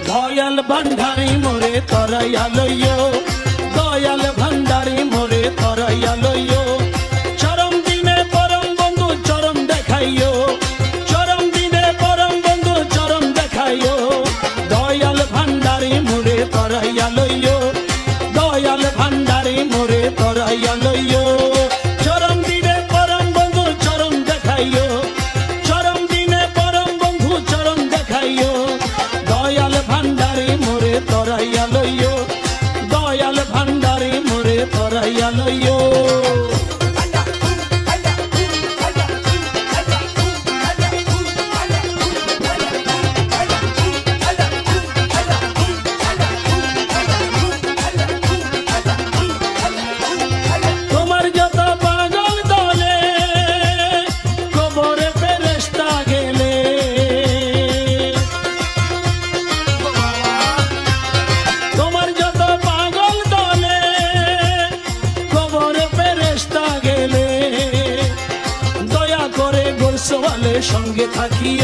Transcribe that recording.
দয়াল ভান্ডারি মোরে তরাইয়া লইও, দয়াল ভান্ডারি মোরে তরাইয়া লইও, চরম দিনে পরম বন্ধু চরম দেখাইও, চরম দিনে পরম বন্ধু চরম দেখাইও, দয়াল ভান্ডারি মোরে তরাইয়া লইও, দয়াল ভান্ডারি মোরে তরাইয়া লইও, চরম দিনে পরম বন্ধু চরম দেখাইও, চরম দিনে পরম বন্ধু চরম দেখাইও, দয়াল ভান্ডারি মোরে তরাইয়া লইও, দয়াল ভান্ডারি মোরে তরাইয়া লইও। তোমার যত পাগল দলে কবরে ফেরেশতা গেলে, তোমার যত পাগল দলে কবরে ফেরেশতা গেলে, দয়া করে গোরসওয়ালের সঙ্গে থাকিও।